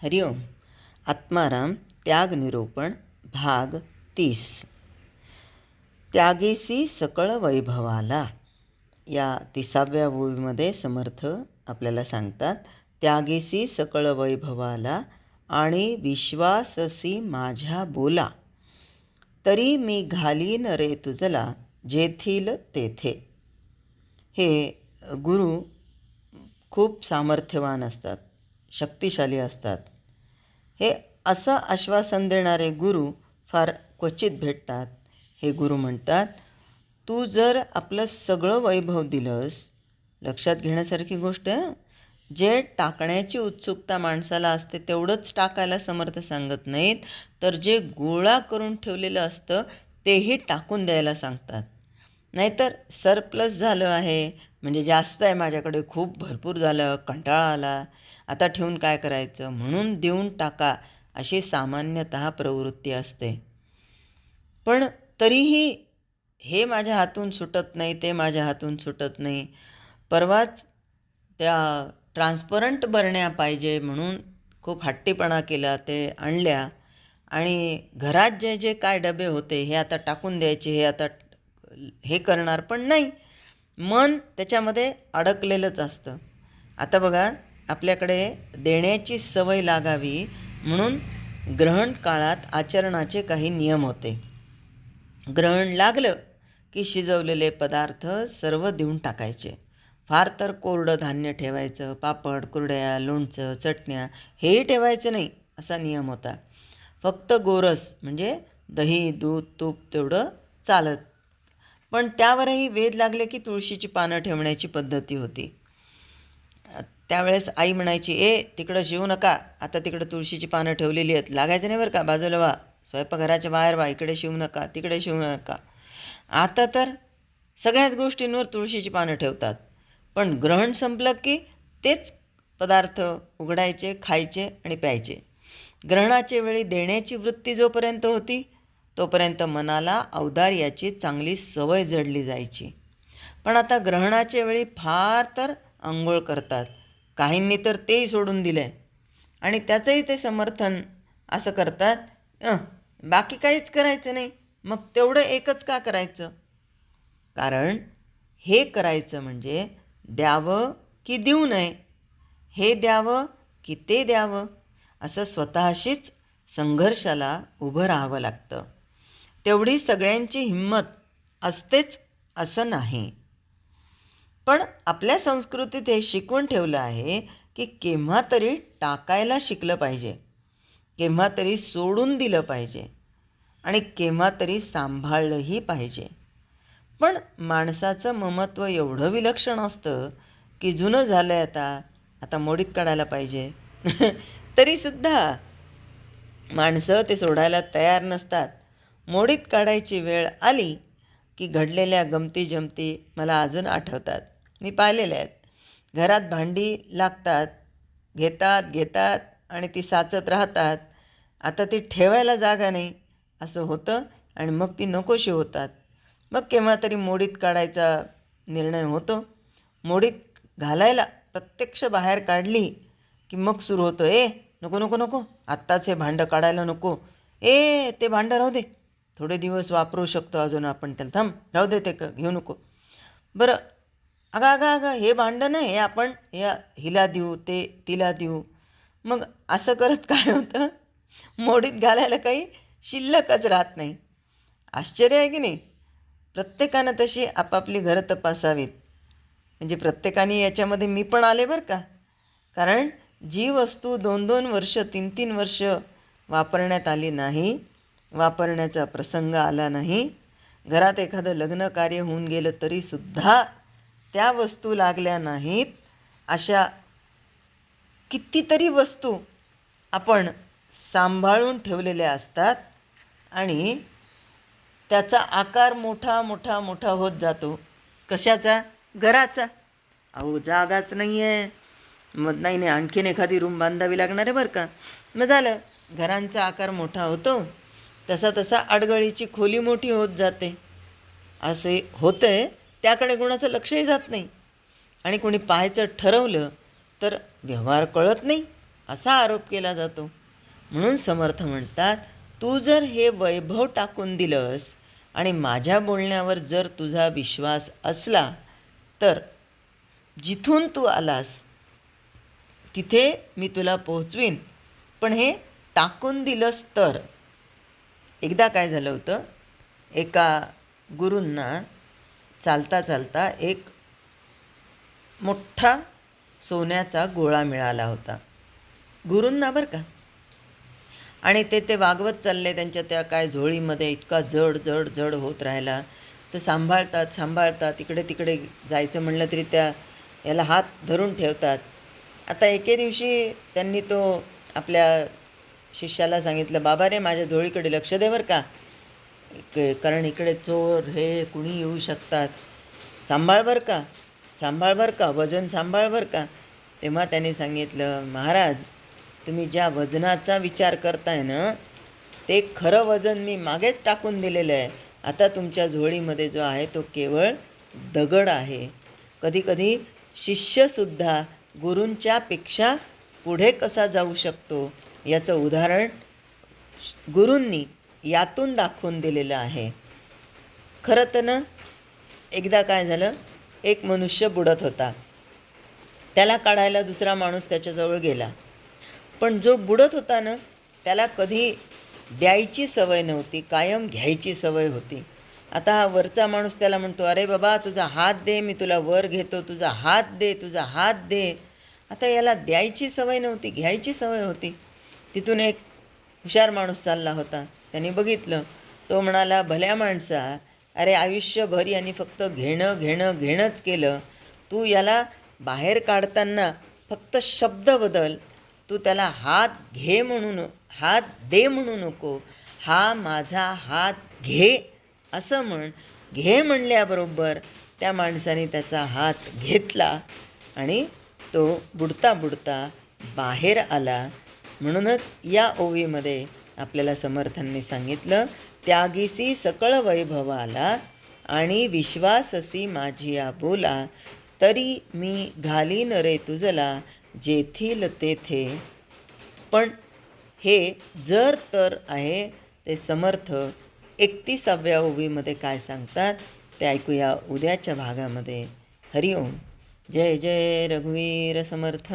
हरिओम. आत्माराम त्याग निरूपण भाग 30. त्यागेसी सकळ वैभवाला. या 30व्या ओवीमध्ये समर्थ आपल्याला सांगतात, त्यागेसी सकळ वैभवाला आणि विश्वाससी माझ्या बोला, तरी मी घालीन रे तुझला जेथील तेथे. हे गुरु खूप सामर्थ्यवान असतात, शक्तिशाली असतात. हे असं आश्वासन देणारे गुरु फार क्वचित भेटतात. हे गुरु म्हणतात, तू जर आपलं सगळं वैभव दिलंस, लक्षात घेण्यासारखी गोष्ट आहे, जे टाकण्याची उत्सुकता माणसाला असते तेवढंच टाकायला समर्थ सांगत नाहीत, तर जे गोळा करून ठेवलेलं असतं तेही टाकून द्यायला सांगतात. नाहीतर सरप्लस झालं आहे म्हणजे जास्त आहे, माझ्याकडे खूप भरपूर झालं, कंटाळा आला, आता ठेवून काय करायचं म्हणून देऊन टाका, अशी सामान्यतः प्रवृत्ती असते. पण तरीही हे माझ्या हातून सुटत नाही, ते माझ्या हातून सुटत नाही. परवाच त्या ट्रान्सपरंट बरण्या पाहिजे म्हणून खूप हट्टीपणा केला, ते आणल्या आणि घरात जे जे काय डबे होते हे आता टाकून द्यायचे, हे आता हे करणार, पण नाही, मन त्याच्यामध्ये अडकलेलंच असतं. आता बघा, आपल्याकडे देण्याची सवय लागावी म्हणून ग्रहण काळात आचरणाचे काही नियम होते. ग्रहण लागलं की शिजवलेले पदार्थ सर्व देऊन टाकायचे. फार तर कोरडं धान्य ठेवायचं, पापड, कुरड्या, लोणचं, चटण्या हेही ठेवायचं नाही, असा नियम होता. फक्त गोरस म्हणजे दही, दूध, तूप तेवढं चालत. पण त्यावरही वेध लागले की तुळशीची पानं ठेवण्याची पद्धती होती. त्यावेळेस आई म्हणायची, तिकडं शिवू नका, आता तिकडं तुळशीची पानं ठेवलेली आहेत, लागायचं नाही बरं का, बाजूला वा, स्वयंपाकघराच्या बाहेर वा, इकडे शिवू नका, तिकडे शिवू नका. आता तर सगळ्याच गोष्टींवर तुळशीची पानं ठेवतात. पण ग्रहण संपलं की तेच पदार्थ उघडायचे, खायचे आणि प्यायचे. ग्रहणाच्या वेळी देण्याची वृत्ती जोपर्यंत होती तोपर्यंत मनाला औदार्याची चांगली सवय जडली जायची. पण आता ग्रहणाच्या वेळी फार तर अंघोळ करतात, काहींनी तर तेही सोडून दिलं आहे आणि त्याचंही ते समर्थन असं करतात, बाकी काहीच करायचं नाही, मग तेवढं एकच का करायचं. कारण हे करायचं म्हणजे द्यावं की देऊ नये, हे द्यावं की ते द्यावं, असं स्वतःशीच संघर्षाला उभं राहावं लागतं. तेवढी सगळ्यांची हिंमत असतेच असं नाही. पण आपल्या संस्कृतीत हे शिकवून ठेवलं आहे की केव्हा तरी टाकायला शिकलं पाहिजे, केव्हा तरी सोडून दिलं पाहिजे आणि केव्हा तरी सांभाळलंही पाहिजे. पण माणसाचं ममत्व एवढं विलक्षण असतं की जुनं झालं आहे, आता मोडीत काढायला पाहिजे तरीसुद्धा माणसं ते सोडायला तयार नसतात. मोडीत काढायची वेळ आली की घडलेल्या गमती जमती मला अजून आठवतात, मी पाहिलेल्या आहेत. घरात भांडी लागतात, घेतात आणि ती साचत राहतात. आता ती ठेवायला जागा नाही असं होतं आणि मग ती नकोशी होतात. मग केव्हा तरी मोडीत काढायचा निर्णय होतो. मोडीत घालायला प्रत्यक्ष बाहेर काढली की मग सुरू होतं, नको नको नको, आत्ताच हे भांडं काढायला नको, ते भांडं राहू दे, थोडे दिवस वापरू शकतो अजून आपण त्याला, थांब, राहू दे, ते घेऊ नको. बरं, अगं हे भांडं नाही, हे आपण हिला देऊ, ते तिला देऊ. मग असं करत काय होतं, मोडीत घालायला काही शिल्लकच राहत नाही. आश्चर्य आहे की नाही. प्रत्येकानं तशी आपापली घरं तपासावीत. म्हणजे प्रत्येकाने याच्यामध्ये मी पण आले बरं का. कारण जी वस्तू 2-2 वर्ष 3-3 वर्ष वापरण्यात आली नाही, वापरण्याचा प्रसंग आला नाही, घरात एखादं लग्न कार्य होऊन गेलं तरीसुद्धा त्या वस्तू लागल्या नाहीत, अशा कितीतरी वस्तू आपण सांभाळून ठेवलेल्या असतात आणि त्याचा आकार मोठा मोठा मोठा होत जातो. कशाचा? घराचा. जागाच नाही आहे, मग नाही आणखीन एखादी रूम बांधावी लागणार आहे बरं का. मग झालं, घरांचा आकार मोठा होतो, तसा तसा अडगळीची खोली मोठी होत जाते. असे होतं आहे, त्याकडे कोणाचं लक्षही जात नाही आणि कोणी पाहायचं ठरवलं तर व्यवहार कळत नाही, असा आरोप केला जातो. म्हणून समर्थ म्हणतात, तू जर हे वैभव टाकून दिलंस आणि माझ्या बोलण्यावर जर तुझा विश्वास असला तर जिथून तू आलास तिथे मी तुला पोहोचवीन. पण हे टाकून दिलंस तर. एकदा काय झालं होतं, एका गुरूंना चालता चालता एक मोठा सोन्याचा गोळा मिळाला होता गुरूंना बरं का. आणि ते वागवत चालले त्यांच्या त्या काय झोळीमध्ये, इतका जड जड जड होत राहिला. तर सांभाळतात इकडे तिकडे जायचं म्हणलं तरी त्या याला हात धरून ठेवतात. आता एके दिवशी त्यांनी तो आपल्या शिष्याला सांगितलं, बाबा रे माझ्या झोळीकडे लक्ष दे बरं का, कारण इकडे चोर हे कुणी येऊ शकतात, सांभाळ बरं का, वजन सांभाळ बरं का. तेव्हा त्यांनी सांगितलं, महाराज तुम्ही ज्या वजनाचा विचार करताय ना ते खरं वजन मी मागेच टाकून दिलेलं आहे. आता तुमच्या झोळीमध्ये जो आहे तो केवळ दगड आहे. कधीकधी शिष्यसुद्धा गुरूंच्यापेक्षा पुढे कसा जाऊ शकतो याचं उदाहरण गुरूंनी यातून दाखवून दिलेलं आहे. खरं तर ना एकदा काय झालं, एक मनुष्य बुडत होता. त्याला काढायला दुसरा माणूस त्याच्याजवळ गेला. पण जो बुडत होता ना त्याला कधी द्यायची सवय नव्हती, कायम घ्यायची सवय होती. आता हा वरचा माणूस त्याला म्हणतो, अरे बाबा तुझा हात दे, मी तुला वर घेतो, तुझा हात दे. आता याला द्यायची सवय नव्हती, घ्यायची सवय होती. तिथून एक हुशार माणूस चालला होता. त्याने बघितलं. तो म्हणाला, भल्या माणसा, अरे आयुष्यभर यांनी फक्त घेणंच केलं. तू याला बाहेर काढताना फक्त शब्द बदल. तू त्याला हात दे म्हणू नको, हा माझा हात घे असं म्हण. घे म्हणल्याबरोबर त्या माणसाने त्याचा हात घेतला आणि तो बुडता बुडता बाहेर आला. म्हणूनच या ओवीमध्ये आपल्याला समर्थांनी सांगितलं, त्यागीसी सकळ वैभवाला आणि विश्वाससी माझिया बोला, तरी मी घालीन रे तुझला जेथील तेथे. पण हे जर तर आहे ते समर्थ 31व्या ओवीमध्ये काय सांगतात ते ऐकूया उद्याच्या भागामध्ये. हरिओम. जय जय रघुवीर समर्थ.